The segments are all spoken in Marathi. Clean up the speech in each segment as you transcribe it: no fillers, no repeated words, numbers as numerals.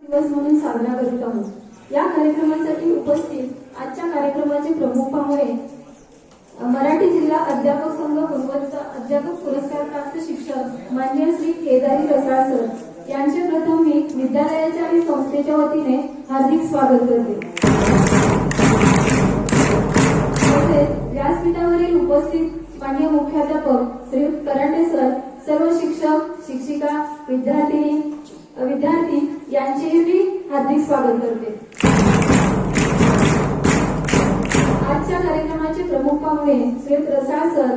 दिवस म्हणून साजरा करीत आहोत। या कार्यक्रमासाठी उपस्थित आजच्या कार्यक्रमाचे प्रमुख पाहुणे मराठी जिल्हा अध्यापक संघ गुणवत्ता अध्यापक पुरस्कार प्राप्त शिक्षक माननीय श्री केदारी रसाळ सर यांचे प्रथम मी विद्यालयाच्या आणि संस्थेच्या वतीने हार्दिक स्वागत करते। तसेच व्यासपीठावरील उपस्थित माननीय मुख्याध्यापक श्री कराटे सर, सर्व शिक्षक शिक्षिका विद्यार्थी यांचेही हार्दिक स्वागत करते। आजच्या कार्यक्रमाचे प्रमुख पाहुणे श्री रसाळ सर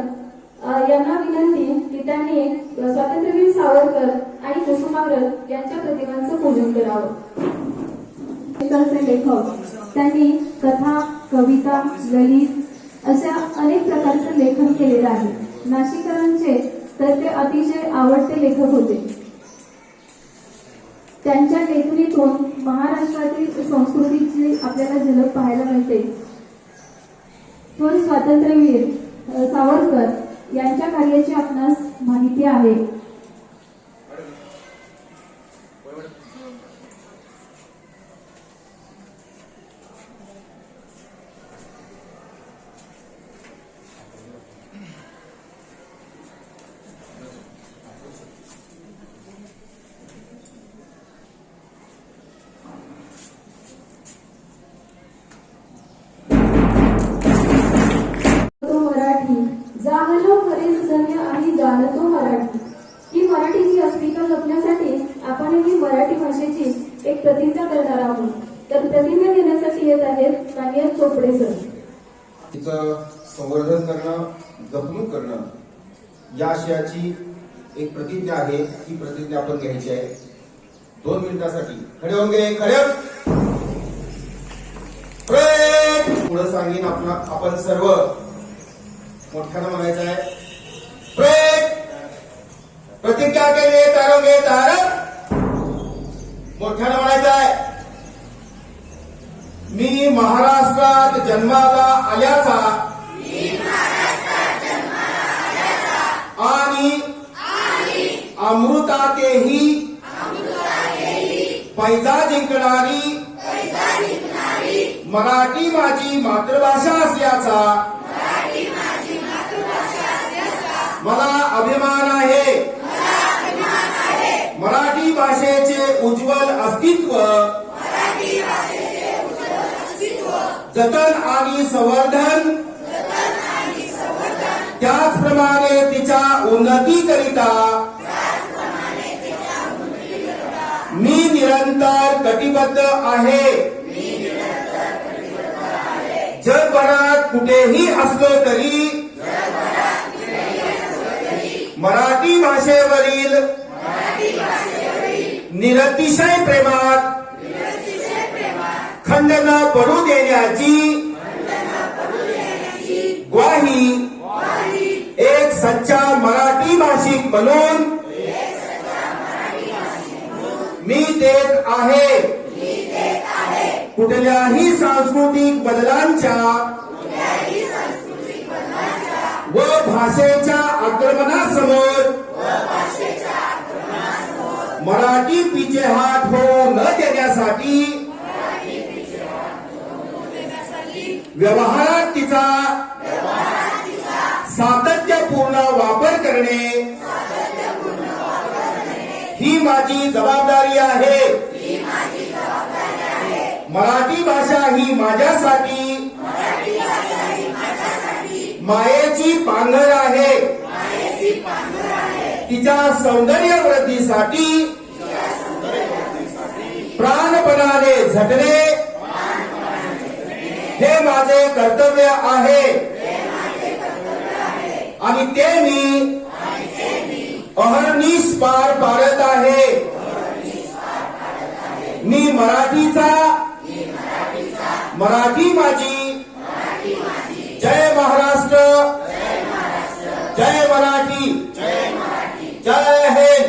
यांना विनंती की त्यांनी स्वातंत्र्यवीर सावरकर आणि कुसुमाग्रज यांच्या प्रतिमांचं पूजन करावं। लेखक त्यांनी कथा, कविता, ललित अशा अनेक प्रकारचे लेखन केलेले आहे। नाशिककरांचे तर ते अतिशय आवडते लेखक होते। त्यांच्या लेखणीतून महाराष्ट्रातील संस्कृतीची आपल्याला झलक पाहायला मिळते। थोर स्वातंत्र्यवीर सावरकर यांच्या कार्याची आपणास माहिती आहे। जाहलो खरेच धन्य आणि जाणतो मराठी। ही मराठीची अस्मिता जपण्यासाठी आपणही मराठी भाषेची एक प्रतिज्ञा करणार आहोत। तर प्रतिज्ञा घेण्यासाठी येत आहेत माननीय चोपडे सर। तिचं संवर्धन करणं, जपणूक करणं या आशयाची एक प्रतिज्ञा आहे। ही प्रतिज्ञा आपण घ्यायची आहे। 2 मिनिटासाठी खडे होंगे, खडे पुढे सांगेन आपण सर्व मोठ्यानं म्हणायचं आहे। प्रतिज्ञा के लिए तारोगे तार, मोठ्यानं म्हणायचं आहे। मी महाराष्ट्रात जन्माला आल्याचा आणि अमृतातेही पैजा जिंकणारी मराठी माझी मातृभाषा असल्याचा मला अभिमान आहे। मराठी भाषेचे उज्ज्वल अस्तित्व जतन आणि संवर्धन, त्याचप्रमाणे तिच्या उन्नतीकरिता मी निरंतर कटिबद्ध आहे। जगभरात कुठेही असलो तरी मराठी भाषेवरील निरतिशय प्रेमात खंड न पडू देण्याची ग्वाही एक सच्चा मराठी भाषिक म्हणून मी देत आहे। कुठल्याही सांस्कृतिक बदलांच्या व भाषेच्या आक्रमणासमोर मराठी पिछेहाट होऊ न देण्यासाठी व्यवहारात तिचा सातत्यपूर्ण वापर करणे ही माझी जबाबदारी आहे। मराठी भाषा ही माझ्यासाठी मायेची पांघर आहे। तिच्या सौंदर्य वृद्धीसाठी प्राणपणाने झटणे हे माझे कर्तव्य आहे आणि ते मी अहर्निश पार पाडत आहे. मी मराठीचा, मराठी माझी, जय महाराष्ट्र, जय मराठी, जय हिंद.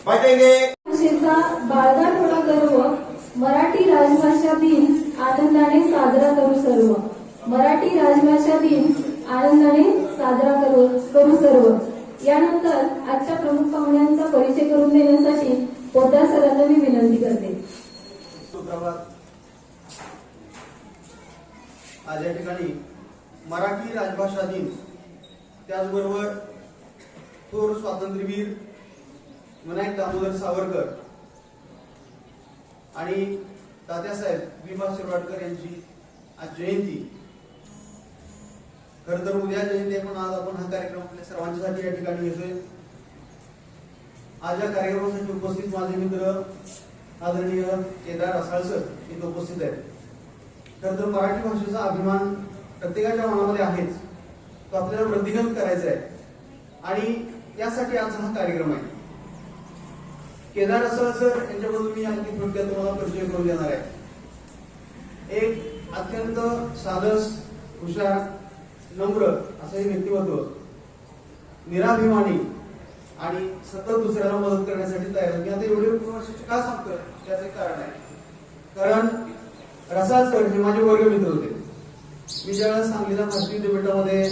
पाहिजे भाषेचा बाळगा थोडा गर्व, मराठी राजभाषा दिन आनंदाने साजरा करू सर्व. मराठी राजभाषा दिन आनंदाने साजरा करू सर्व. यानंतर आजच्या प्रमुख पाहुण्यांचा परिचय करून देण्यासाठी पोद्दार सरांना मी विनंती करते. सुप्रभात. आज या ठिकाणी मराठी राजभाषा दिन, त्याचबरोबर थोर स्वातंत्र्यवीर विनायक दामोदर सावरकर आणि तात्यासाहेब भीमा शिरवाडकर यांची आज जयंती. खर तर उद्या जयंती आहे, पण आज आपण हा कार्यक्रम आपल्या सर्वांच्यासाठी या ठिकाणी घेतोय. आज या कार्यक्रमासाठी उपस्थित माझे मित्र आदरणीय केदार रसाळ सर इथे उपस्थित आहेत. खर तर मराठी भाषेचा अभिमान प्रत्येकाच्या मनामध्ये आहेच, तो आपल्याला वृद्धिंगत करायचा आहे आणि यासाठी आज हा कार्यक्रम आहे. केदार रसाळ सर यांच्याबद्दल मी आणखी थोडक्यात तुम्हाला परिचय करून देणार आहे. एक अत्यंत साधस, हुशार, नम्र असं हे व्यक्तिमत्व, निराभिमानी आणि सतत दुसऱ्याला मदत करण्यासाठी तयार. मी आता एवढे वर्षाचे का सांगतोय त्याचं एक कारण आहे. कारण रसाळ सर हे माझे वर्गमित्र होते. मी ज्यावेळेस सांगलीला भारतीय विद्यापीठामध्ये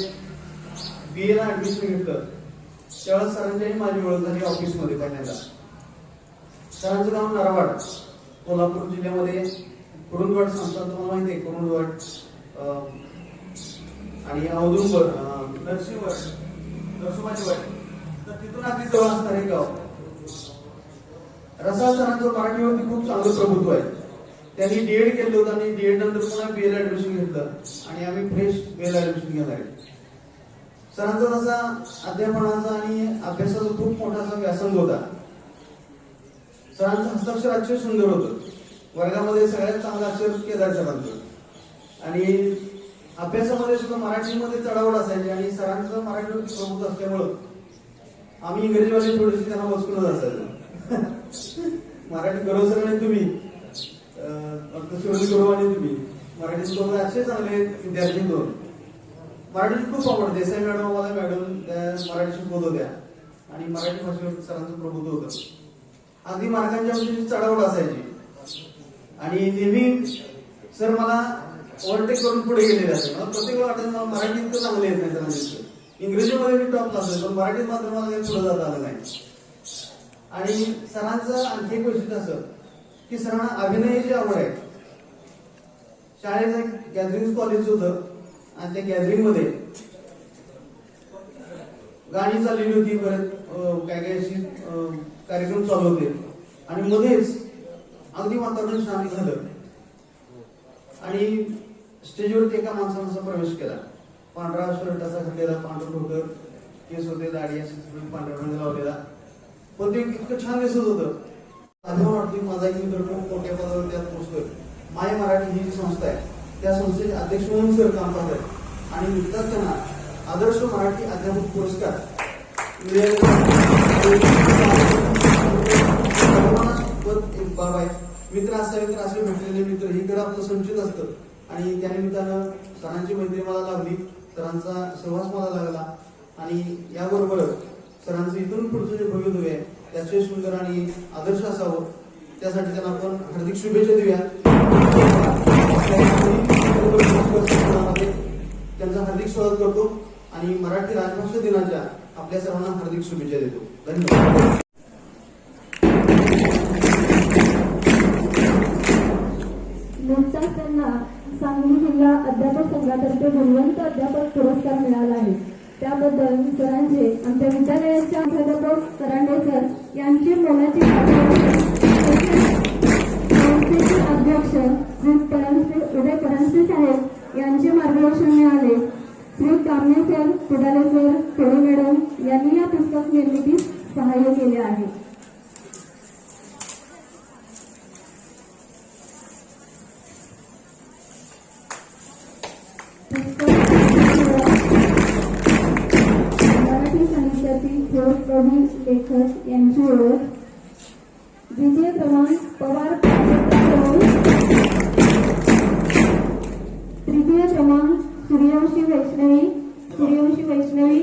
BA ला ऍडमिशन घेतलं त्यावेळेस सरांच्याही माझी ओळख झाली ऑफिसमध्ये पहिल्यांदा. सरांचं नाव नरवाड, कोल्हापूर जिल्ह्यामध्ये कुरुंदवाड संस्थान, तुम्हाला माहिती आहे कुरुंदवाड आणि औदुंबर, नरसोबाचीवाडी, तर तिथून अगदी जवळ असणार हे गाव. रसाळ सरांचं मराठीवरती खूप चांगलं प्रभुत्व आहे. त्यांनी DED केलं होतं आणि DED नंतर पुन्हा BA ला ऍडमिशन घेतलं आणि आम्ही फ्रेश BA ला ऍडमिशन घेणार आहे. सरांचा तसा अध्यापनाचा आणि अभ्यासाचा खूप मोठा असा व्यासंग होता. सरांचं हस्ताक्षर अतिशय सुंदर होतं. वर्गामध्ये सगळ्यात चांगलं अक्षर केदार सरांचं आणि अभ्यासामध्ये सुद्धा मराठीमध्ये चढावड असायची आणि सरांचं मराठीवरती प्रभुत्व असल्यामुळं आम्ही इंग्रजीवाले थोडीशी त्यांना बसकूनच असायचो. मराठी करो सर आणि तुम्ही करो आणि तुम्ही मराठी दोन असे चांगले विद्यार्थी दोन. मराठी खूप आवड. देसाई मॅडम आम्हाला मॅडम त्या मराठी शिकवत होत्या आणि मराठी भाषेवर सरांचं प्रभुत्व होतं. अगदी मार्गांच्या चढावड असायची आणि नेहमी सर मला ओव्हरटेक करून पुढे गेलेले असते. मला प्रत्येक वाटत मला मराठी इतकं चांगलं येत नाही सरांचं. इंग्रजीमध्ये मी टॉप असेल पण मराठीत मात्र मला काही पुढे जाता आलं नाही. आणि सरांचं आणखी एक वैशिष्ट्य असं की सरांना अभिनयाची आवड आहे. शाळेचं गॅदरिंग कॉलेज होतं आणि त्या गॅदरिंग मध्ये गाणी चाललेली होती, परत काय काय अशी कार्यक्रम चालू होते आणि मध्येच अगदी वातावरण शांत झालं आणि स्टेजवरती एका माणसानं असा प्रवेश केला. पांढरा शर्ट असा घातलेला, पांढरं धोतर, केस होते, दाढी अशी पांढऱ्या रंग लावलेला, पण ते इतकं छान दिसत होतं. आठवण वाटते माझा एक मित्र खूप मोठ्या पदावर त्यात पोहोचतोय. माय मराठी ही जी संस्था आहे त्या संस्थेचे अध्यक्ष म्हणून सर काम करतात आणि नुकताच त्यांना आदर्श मराठी अध्यापक पुरस्कार एक बाब आहे. मित्र असावे तर असे भेटलेले मित्र ही कडे आपलं संचित असतं आणि त्यानिमित्तानं सरांची मैत्री मला लागली, सरांचा सहवास मला लागला आणि याबरोबरच सरांचं इथून पुढचं जे भवितव्य आहे त्याचे सुंदर आणि आदर्श असावं त्यासाठी त्यांना आपण हार्दिक शुभेच्छा देऊया. त्यांचं हार्दिक स्वागत करतो आणि मराठी राजभाषा दिनाच्या आपल्या सर्वांना हार्दिक शुभेच्छा देतो. धन्यवाद. नुकताच त्यांना सांगली जिल्हा अध्यापक संघातर्फे गुणवंत अध्यापक पुरस्कार मिळाला आहे. त्याबद्दल सरांचे आमच्या विद्यालयाच्या प्राध्यापक करांडे सर यांची मोलाची संस्थेचे अध्यक्ष श्री उदय परांजपे साहेब यांचे मार्गदर्शन मिळाले. श्री कामने सर, पुढाले सर, थोडे मॅडम यांनी या पुस्तक निर्मितीस सहाय्य केले आहे. यांची ओळख. द्वितीय क्रमांक पवार प्राजक्ता प्रौढ. तृतीय क्रमांक सूर्यवंशी वैष्णवी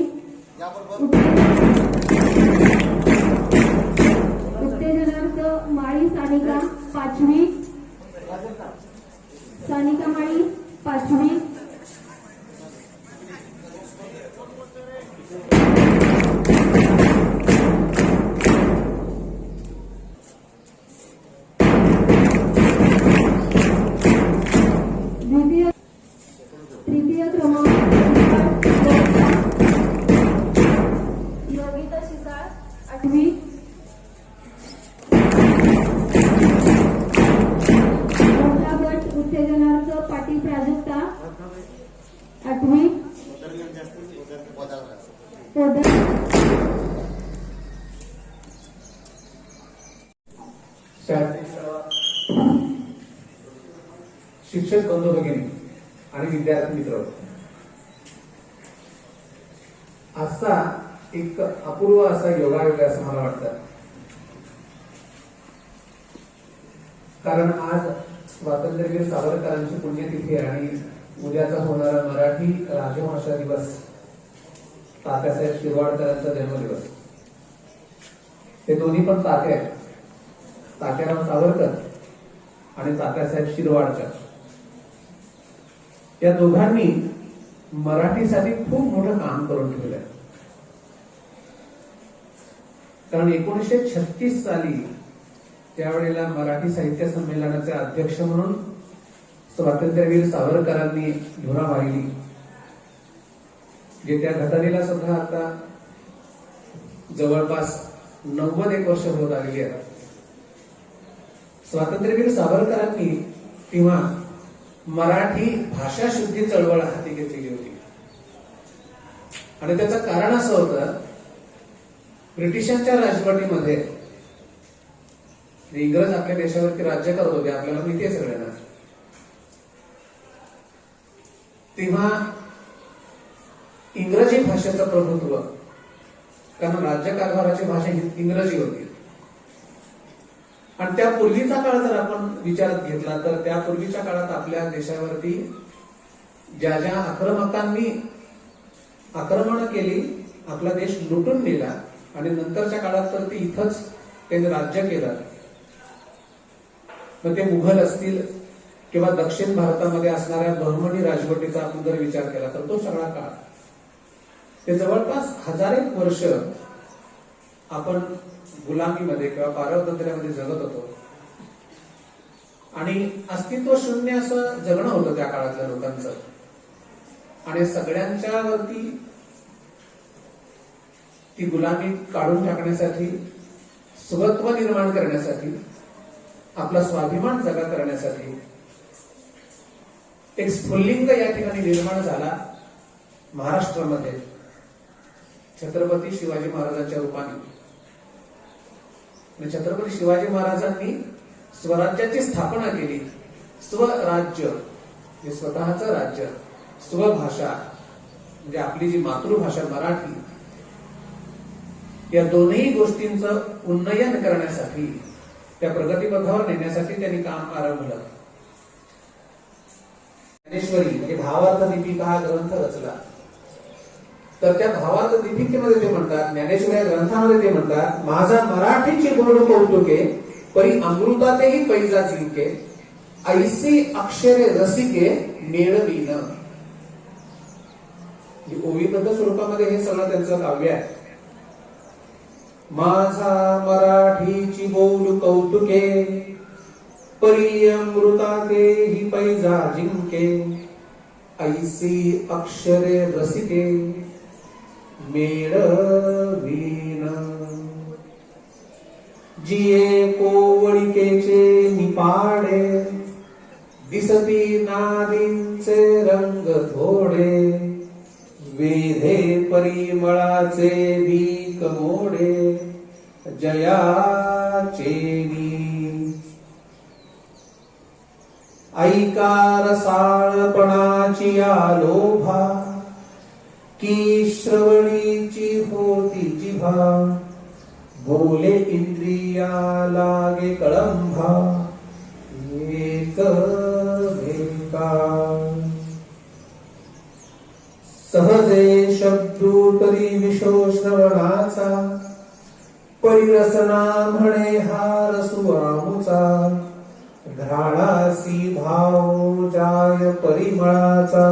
उत्तेजनार्थ माळी सानिका माळी 5वी. तृतीय क्रमांक योगिता शिसाळ 8वी. मोठा गट उत्तेजनार्थ पाटील प्राजक्ता 8वी. शिक्षक बंधू भगिनी आणि विद्यार्थी मित्र, आजचा एक अपूर्व असा योगायोग आहे असं मला वाटतं. कारण आज स्वातंत्र्यवीर सावरकरांची पुण्यतिथी आहे आणि उद्याचा होणारा मराठी राजभाषा दिवस, तात्यासाहेब शिरवाडकरांचा जन्मदिवस. ते दोन्ही पण तात्या आहेत, तात्याराव सावरकर आणि तात्यासाहेब शिरवाडकर. या दोघांनी मराठीसाठी खूप मोठं काम करून ठेवलंय. कारण 1936 साली त्यावेळेला मराठी साहित्य संमेलनाचे अध्यक्ष म्हणून स्वातंत्र्यवीर सावरकरांनी धुरा वाहिली, जे त्या घटनेला सुद्धा आता जवळपास 91 वर्ष होत आलेली आहेत. स्वातंत्र्यवीर सावरकरांनी तेव्हा मराठी भाषा शुद्धी चळवळ हाती घेतलेली होती आणि त्याचं कारण असं होतं, ब्रिटिशांच्या राजवटीमध्ये इंग्रज आपल्या देशावरती राज्य करत होते, आपल्याला माहिती आहे सगळ्यांना. तेव्हा इंग्रजी भाषेचं प्रभुत्व, कारण राज्यकारभाराची भाषा इंग्रजी होती. आणि त्यापूर्वीचा काळ जर आपण विचारात घेतला तर त्यापूर्वीच्या काळात आपल्या देशावरती ज्या ज्या आक्रमकांनी आक्रमण केली, आपला देश लुटून नेला आणि नंतरच्या काळात तर ते इथंच त्यांनी राज्य केलं. मग ते मुघल असतील किंवा दक्षिण भारतामध्ये असणाऱ्या बहमनी राजवटीचा आपण जर विचार केला तर तो सगळा काळ, ते जवळपास 1000 वर्ष आपण गुलामीमध्ये किंवा पारतंत्र्यामध्ये जगत होतो आणि अस्तित्व शून्य असं जगणं होतं त्या काळातल्या लोकांचं. आणि सगळ्यांच्या वरती ती गुलामी काढून टाकण्यासाठी, सुबत्व निर्माण करण्यासाठी, आपला स्वाभिमान जागा करण्यासाठी एक स्फुल्लिंग या ठिकाणी निर्माण झाला महाराष्ट्रामध्ये छत्रपती शिवाजी महाराजांच्या रूपाने. छत्रपती शिवाजी महाराजांनी स्वराज्याची स्थापना केली. स्वराज्य हे स्वतःचं राज्य, स्वभाषा म्हणजे आपली जी मातृभाषा मराठी, या दोन्ही गोष्टींचं उन्नयन करण्यासाठी, त्या प्रगतीपथावर नेण्यासाठी त्यांनी काम आरंभलं. ज्ञानेश्वरी म्हणजे भावार्थ दीपिका हा ग्रंथ रचला. तर त्या भावार्थ दीपिकेमध्ये ते म्हणतात, ज्ञानेश्वरी या ग्रंथामध्ये ते म्हणतात, माझा मराठीची गोड कौतुके परी अमृतातेही पैजा जिंके, ऐसी अक्षरे रसिके मेळवीन. ओवीबद्ध स्वरूपामध्ये हे सगळं त्यांचं काव्य आहे. माझा मराठीची बोल कौतुके परी अमृतातेही पैजा जिंके, ऐसी अक्षरे रसिके मेळवीन. जिये कोवळिकेचे निपाडे, दिसती नादींचे रंग थोडे, वेधे परिमळाचे बीक मोडे, जयाचेनी. ऐका रसाळपणाची आलोभा, की श्रवणीची होती जिभा, बोले इंद्रिया लागे कळंभा एक मेका सहजे शब्दोतरी विशो श्रवणाचा परिरसना म्हणे हार सुआमुचा घ्राणासी भाव जाय परिमळाचा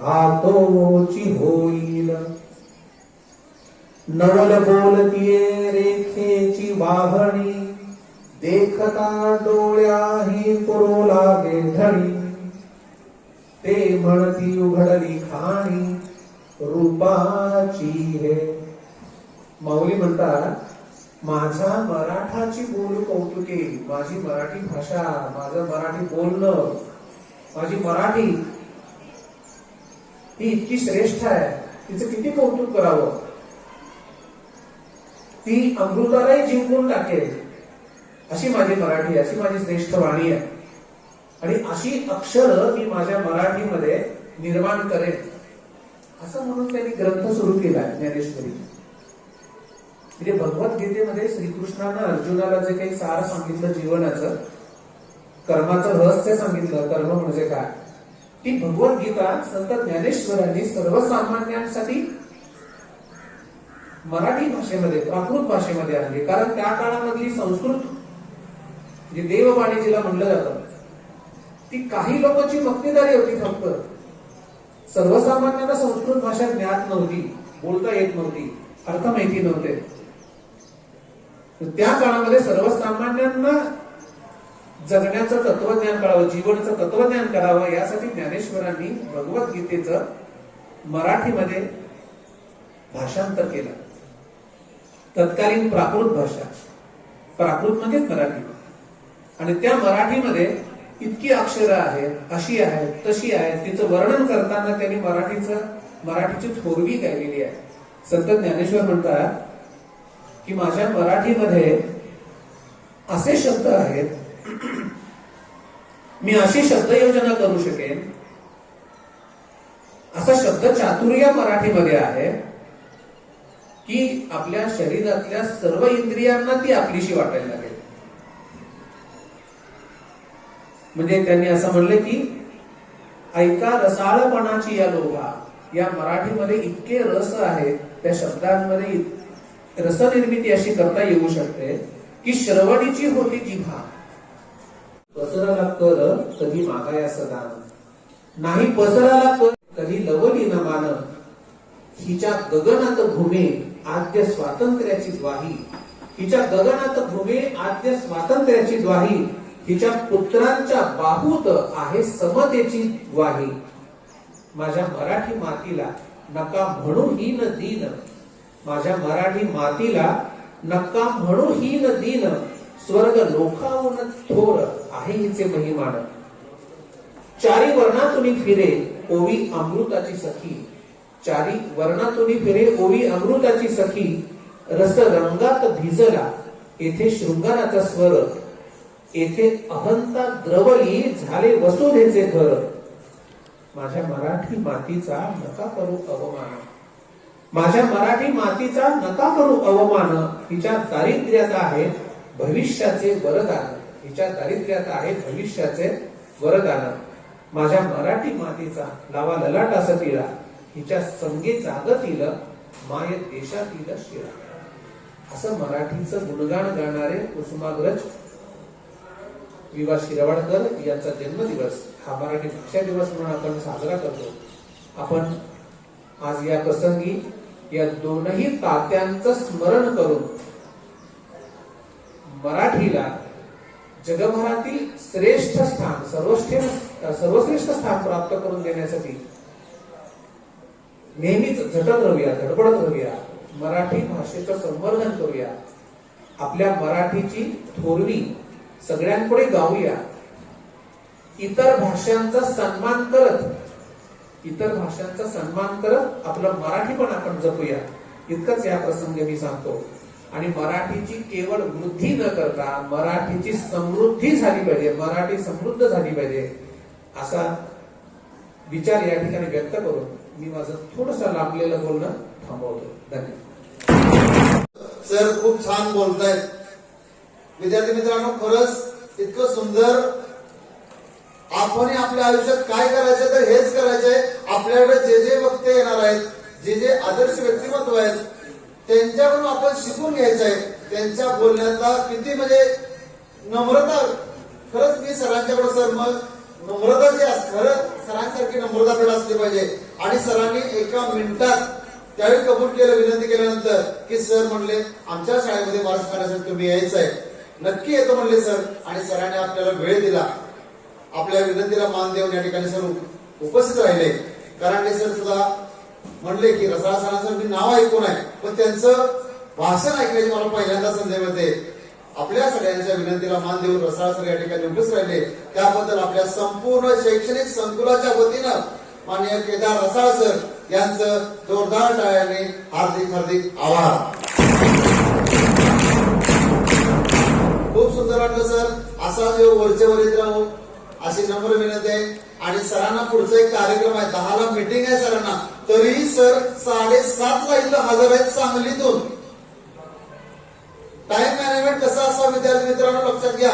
हातोची होईल नवल बोलतीये रेखेची वाहणी देखता डोळ्याही पुरो लागे धणी ते म्हणती उघडली खाणी रूपाची हे माऊली म्हणतात माझा मराठाची बोल कौतुके माझी मराठी भाषा माझं मराठी बोलणं माझी मराठी ही इतकी श्रेष्ठ आहे तिचं किती कौतुक करावं ती अमृतालाही जिंकून टाकेल अशी माझी मराठी अशी माझी श्रेष्ठ वाणी आहे आणि अशी अक्षर मी माझ्या मराठीमध्ये निर्माण करेन असं म्हणून त्यांनी ग्रंथ सुरू केला ज्ञानेश्वरी म्हणजे भगवद्गीतेमध्ये श्रीकृष्णानं अर्जुनाला जे काही सार सांगितलं जीवनाचं कर्माचं रहस्य सांगितलं कर्म म्हणजे काय ती भगवद्गीता संत ज्ञानेश्वरांनी सर्वसामान्यांसाठी मराठी भाषेमध्ये प्राकृत भाषेमध्ये आणली कारण त्या काळामधली संस्कृत जे देववाणी जिला म्हणलं जातं ती काही लोकांची मक्तेदारी होती फक्त सर्वसामान्यांना संस्कृत भाषा ज्ञात नव्हती बोलता येत नव्हती अर्थ माहिती नव्हते त्या काळामध्ये सर्वसामान्यांना जगण्याचं तत्वज्ञान कळावं जीवनाचं तत्वज्ञान करावं यासाठी ज्ञानेश्वरांनी भगवद्गीतेचं मराठीमध्ये भाषांतर केलं तत्कालीन प्राकृत भाषा प्राकृत म्हणजेच मराठी आणि त्या मराठीमध्ये इतकी अक्षरं आहेत अशी आहेत तशी आहेत तिचं वर्णन करताना त्यांनी मराठीची थोरवी गायलेली आहे संत ज्ञानेश्वर म्हणतात की माझ्या मराठीमध्ये असे शब्द आहेत मी अशी शब्द योजना करू शकेन असा शब्द चातुर्य मराठीमध्ये आहे की आपल्या शरीरातल्या सर्व इंद्रियांना ती आपलीशी वाटायला लागेल म्हणजे त्यांनी असं म्हणले की ऐका रसाळपणाची या लोभा या मराठीमध्ये इतके रस आहेत त्या शब्दांमध्ये रसनिर्मिती अशी करता येऊ शकते की श्रवणीची होती जिभा पसराला कर कधी मागाया सदान नाही पसराला कर कधी लवली न मान हिच्या गगनात घुमे आद्य स्वातंत्र्याची द्वाही हिच्या गगनात घुमे आद्य स्वातंत्र्याची द्वाही हिच्या पुत्रांच्या बाहूत आहे समतेची ग्वाही माझ्या मराठी मातीला नका म्हणू हीन दीन माझ्या मराठी मातीला नका म्हणू हीन दीन स्वर्ग लोकावून थोर आहे हिचे महिमान चारी वर्णातून फिरे ओवी अमृताची सखी चारी वर्णातून फिरे ओवी अमृताची सखी रस रंगात भिजला येथे शृंगाराचा स्वर येथे अहंता द्रवली झाले वसुधेचे घर माझ्या मराठी मातीचा नका करू अवमान माझ्या मराठी मातीचा नका करू अवमान हिच्या दारिद्र्यात आहे भविष्याचे वरदान हिच्या दारिद्र्यात आहे भविष्याचे वरदान माझ्या मराठी मातीचा लावा ललाटास तिला हिच्या संगे जागतील माय देशातील शिरा असं मराठीचं गुणगान गाणारे कुसुमाग्रज विवा शिरवाडकर यांचा जन्मदिवस हा मराठी भाषा दिवस म्हणून आपण साजरा करतो आपण आज या प्रसंगी या दोनही तात्यांचं स्मरण करून मराठीला जगभरातील श्रेष्ठ स्थान सर्वश्रेष्ठ स्थान प्राप्त करून देण्यासाठी नेहमीच झटत राहूया धडपडत राहूया मराठी भाषेचं संवर्धन करूया आपल्या मराठीची थोरवी सगळ्यांपुढे गाऊया इतर भाषांचा सन्मान करत आपलं मराठी पण आपण जपूया इतकंच या प्रसंगी मी सांगतो आणि मराठीची केवळ वृद्धी न करता मराठीची समृद्धी झाली पाहिजे मराठी समृद्ध झाली पाहिजे असा विचार या ठिकाणी व्यक्त करून मी माझं थोडंसं लांबलेलं बोलणं थांबवतो धन्यवाद सर खूप छान बोलतायत। विद्यार्थी मित्रांनो, खरंच इतकं सुंदर। आपण आपल्या आयुष्यात काय करायचं तर हेच करायचंय। आपल्याकडे जे जे वक्ते येणार आहेत, जे जे आदर्श व्यक्तिमत्व आहेत, त्यांच्याकडून आपण शिकून घ्यायचं आहे। त्यांच्या बोलण्याचा किती म्हणजे नम्रता, खरंच मी सरांच्याकडे सर मग नम्रता जी असते, खरंच सरांसारखी नम्रताकडे असली पाहिजे। आणि सरांनी एका मिनिटात त्यावेळी कबूल केलं, विनंती केल्यानंतर की सर म्हणले आमच्या शाळेमध्ये मार्च करण्यासाठी तुम्ही यायचं आहे। नक्की येतो म्हणले सर, आणि सरांनी आपल्याला वेळ दिला, आपल्या विनंतीला मान देऊन या ठिकाणी सर उपस्थित राहिले। करांडे सर सुद्धा म्हणले की रसाळ सरांचं मी नाव ऐकून आहे, पण त्यांचं भाषण ऐकण्याची मला पहिल्यांदा संधी मिळते। आपल्या सगळ्यांच्या विनंतीला मान देऊन रसाळ सर या ठिकाणी उपस्थित राहिले, त्याबद्दल आपल्या संपूर्ण शैक्षणिक संकुलाच्या वतीनं माननीय केदार रसाळ सर यांचं जोरदार टाळ्याने हार्दिक हार्दिक आभार। खूप सुंदर वाटलं सर, असा जो वरचे वर येत राहू अशी नम्र विनंती आहे। आणि सरांना पुढचा एक कार्यक्रम आहे, 10 ला मीटिंग आहे सरांना, तरीही सर 7:30 ला इथं हजर आहेत सांगलीतून। टाइम मॅनेजमेंट कसं असावं विद्यार्थी मित्रांनो लक्षात घ्या।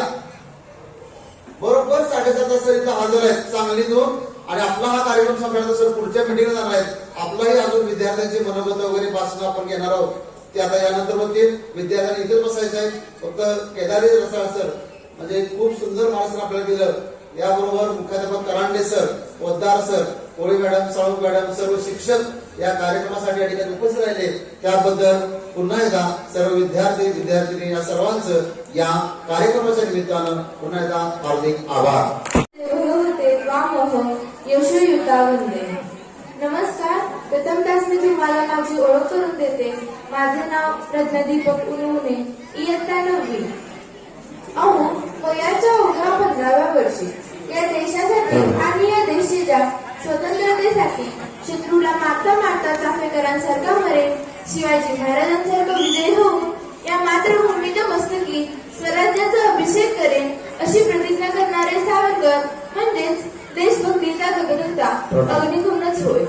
बरोबर 7:30 सर इथं हजर आहेत सांगलीतून, आणि आपला हा कार्यक्रम संपल्यानंतर सर पुढच्या मीटिंगला जाणार आहेत। आपलाही अजून विद्यार्थ्यांची मनोगत वगैरे भाषण आपण घेणार आहोत, ते आता यानंतर होतील। विद्यार्थ्यांनी इथेच बसायचं आहे, फक्त केदारी रसाळ सर म्हणजे खूप सुंदर भाषण आपल्याला दिलं। याबरोबर मुख्याध्यापक करांडे सर, पोद्दार सर, कोळी मॅडम, साळू मॅडम, सर्व शिक्षक या कार्यक्रमासाठी या ठिकाणी उपस्थित राहिले, त्याबद्दल पुन्हा एकदा सर्व विद्यार्थी विद्यार्थिनी या सर्वांचं या कार्यक्रमाच्या निमित्तानं पुन्हा एकदा हार्दिक आभार। यशोयुता वंदे। नमस्कार, प्रथमतःच मी तुम्हाला माझी ओळख करून देते। माझे नाव प्रज्ञा दीपक उनवणे, इयत्ता 9वी। अहो, वयाच्या ओघा 15व्या वर्षी या देशासाठी आणि या देशाच्या स्वतंत्रतेसाठी शत्रूला मारता मारता चाफेकरांसारखा मरेल, शिवाजी महाराजांसारखा विजयी होऊन या मातृभूमीच्या मस्तकी स्वराज्याचा अभिषेक करेन अशी प्रतिज्ञा करणारे सावरकर म्हणजेच देशभक्तीचा गगनता अग्निकुंडच होय।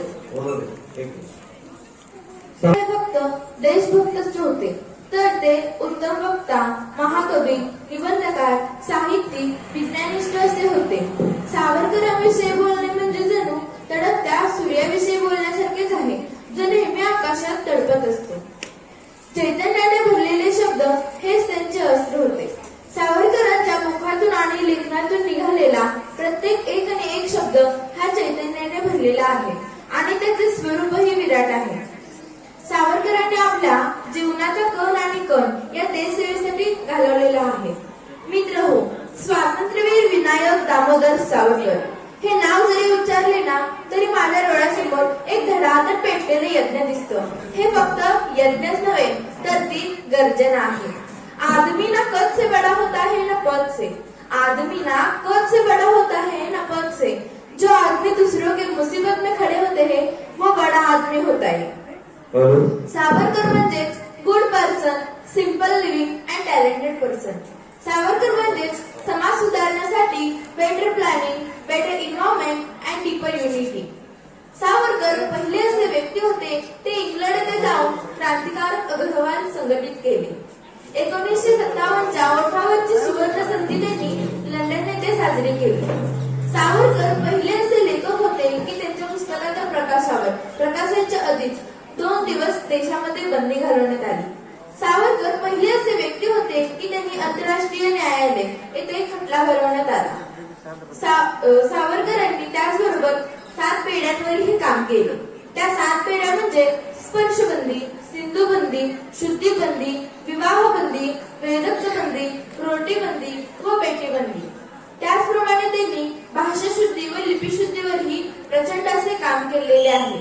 ते फक्त देशभक्तच नव्हते, तर ते उत्तम वक्ता, महाकवी, निबंधकार, साहित्यिक, विज्ञानिष्ठ असे होते। सावरकरांविषयी बोलणे म्हणजे जणू तडकत्या सूर्याविषयी बोलण्यासारखेच आहे, जो नेहमी आकाशात तडपत असतो। चैतन्याने भरलेले शब्द हेच त्यांचे अस्त्र होते। सावरकरांच्या मुखातून आणि लेखनातून निघालेला प्रत्येक एक आणि एक शब्द हा चैतन्याने भरलेला आहे, आणि त्याचे स्वरूपही विराट आहे। सावरकरांनी आपल्या जीवनाचा कण आणि कण या देशसेवेसाठी घालवलेला आहे। मित्र हो, स्वातंत्र्यवीर विनायक दामोदर सावरकर हे नाव जरी उच्चारले ना तरी माझ्या डोळ्यासमोर एक धडाधड पेटलेले यज्ञ दिसतं। हे फक्त यज्ञच नव्हे तर ती गर्जना आहे। आदमी ना कद से बड़ा होता है ना पद से, आदमी ना कद से बड़ा होता है ना पद से, जो आदमी दूसरों के मुसीबत में खड़े होते हैं वो बड़ा आदमी होता है। सावरकर म्हणजेच good person, simple living and talented person. Savarkar म्हणजेच समाज सुधारण्यासाठी better planning, better environment and deeper unity. Savarkar पहिले असे व्यक्ती होते ते इंग्लंड येथे जाऊन क्रांतिकारक अग्रवाल संघटित केले। 1957च्या ओठावरची सुवर्ण संधी त्यांनी लंडन येथे साजरी केली। सावरकर पहिले असे लेखक होते की त्यांच्या पुस्तकाच्या प्रकाशाच्या आधीच 2 दिवस देशामध्ये बंदी घालवण्यात आली। सावरकर पहिले असे व्यक्ती होते की त्यांनी आंतरराष्ट्रीय न्यायालय येथे खटला भरवण्यात आला। सावरकरांनी त्याचबरोबर 7 पेढ्यांवरही काम केले। त्या 7 पेढ्या म्हणजे स्पर्शबंदी, सिंधुबंदी, शुद्धीबंदी, विवाहबंदी, वेदकबंदी, रोटीबंदी व पेटीबंदी। त्याचप्रमाणे त्यांनी भाषाशुद्धी व लिपीशुद्धीवरही प्रचंड असे काम केलेले आहे।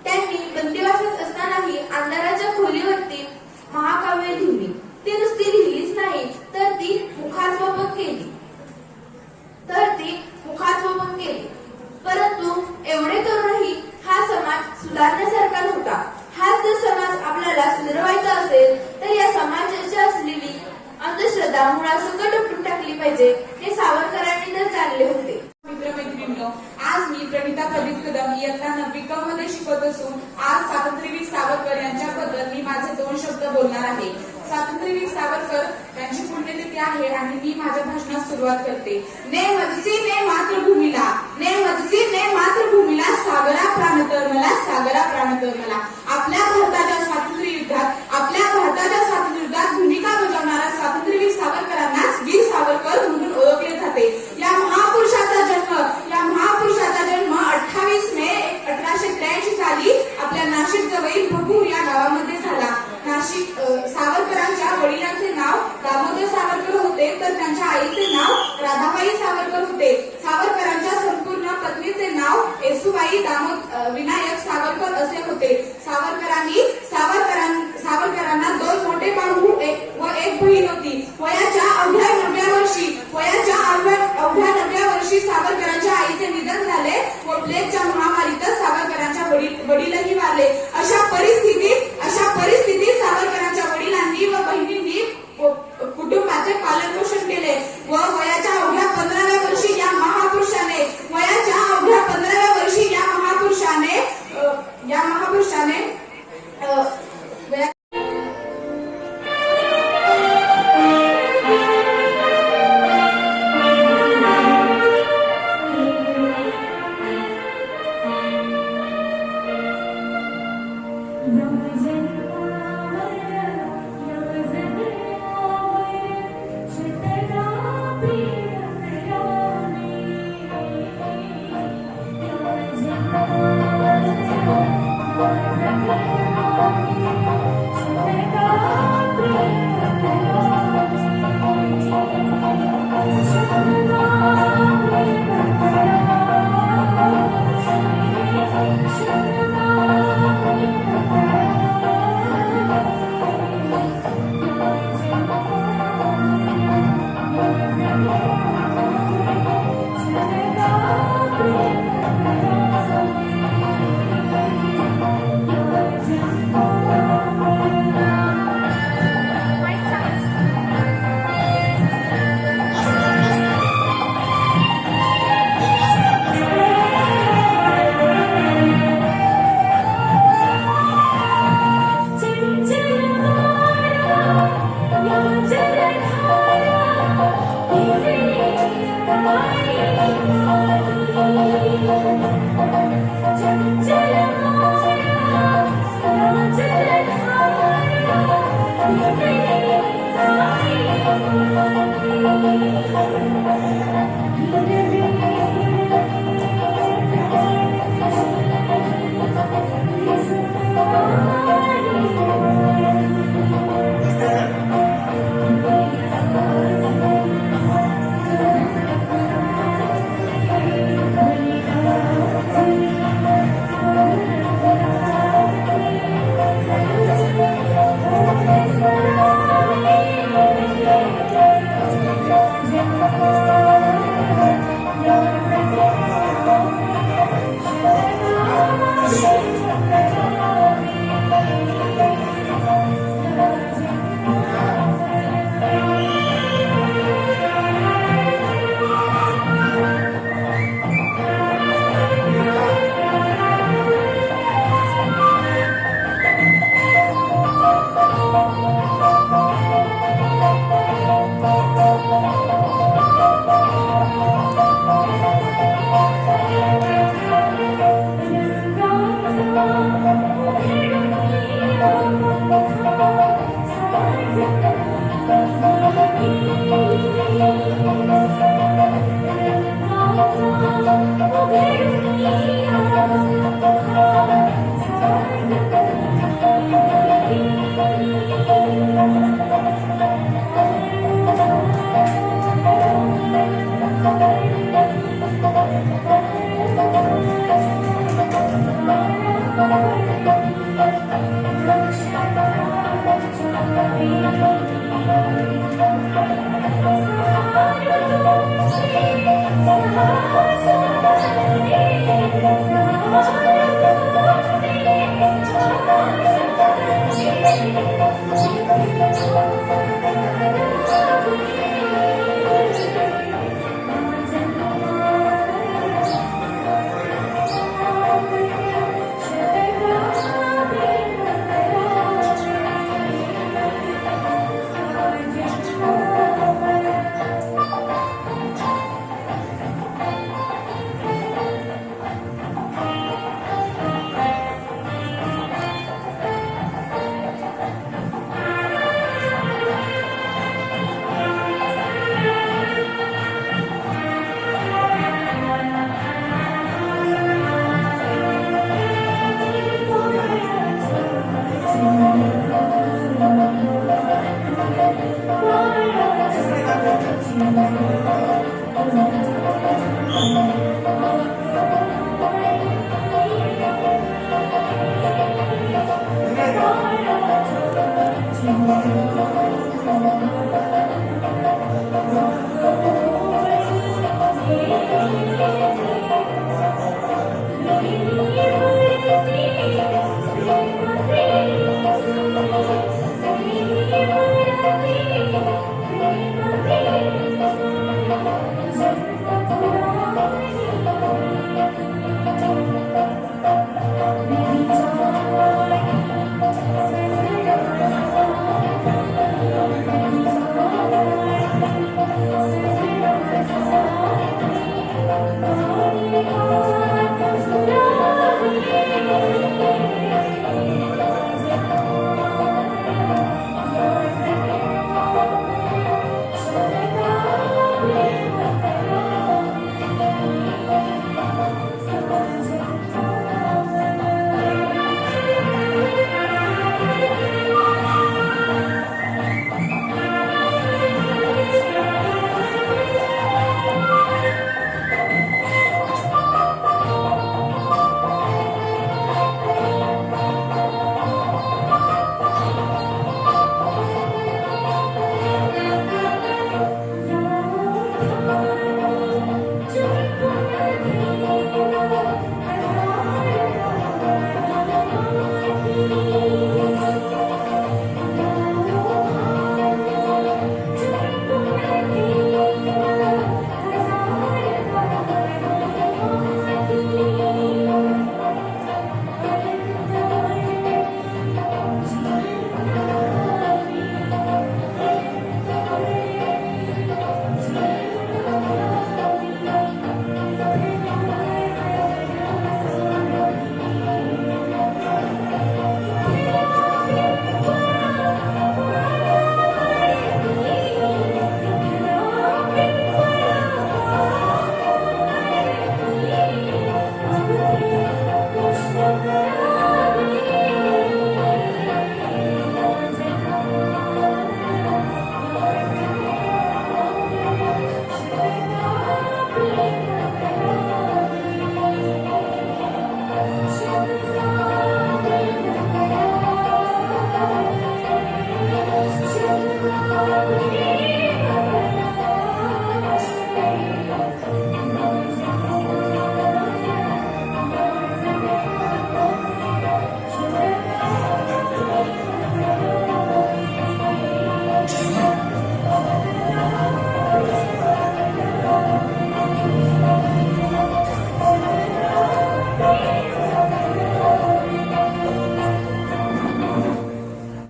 त्यांनी बंदिवासात असतानाही अंधाराच्या खोलीवरती महाकाव्य लिहिली। ती नुसती लिहिलीच नाही तर ती मुखात्मक केली। परंतु एवढे करूनही हा समाज सुधारण्यासारखा नव्हता। हाच जर समाज आपल्याला सुधारवायचा असेल तर या समाजाची असलेली अंधश्रद्धा मुळासकट उपटून टाकली पाहिजे, हे सावरकरांनी तर जाणले होते। मित्रमैत्रिणींनो, आज मी प्रणिता कवित कदम इयत्ता 9वी क मध्ये शिकवत असून आज स्वातंत्र्यवीर सावरकर यांच्याबद्दल मी माझे 2 शब्द बोलणार आहे। स्वातंत्र्यवीर सावरकर यांची पुण्यतिथी आहे आणि मी माझ्या भाषणास सुरुवात करते. ने वदसी ने मातृभूमीला, ने वदसी ने मातृभूमीला, सागरा प्राण तर मला, सागरा प्राण तर मला. आपल्या भारताच्या स्वातंत्र्य युद्धात भूमिका बजावणाऱ्या स्वातंत्र्यवीर सावरकरांनाच वीर सावरकर म्हणून ओळखले जाते. या महापुरुषाचा जन्म 28 मे 1883 साली आपल्या नाशिक जवळील भगूर या गावामध्ये झाला. सावरकरांच्या वडिलांचे नाव दामोदर सावरकर होते, तर त्यांच्या आईचे नाव राधाबाई सावरकर होते. सावरकरांच्या संपूर्ण पत्नीचे नाव येसुबाई विनायक सावरकर असे होते. सावरकरांना 2 मोठे भाऊ व एक बहीण होती. वयाच्या अवघ्या 9व्या वर्षी सावरकरांच्या आईचे निधन झाले व प्लेगच्या महामारीतच सावरकरांच्या वडीलही वारले. अशा परिस्थितीत सावरकरांच्या वडिलांनी व बहिणींनी कुटुंबाचे पालन पोषण केले व वयाच्या अवघ्या 15व्या वर्षी या महापुरुषाने रे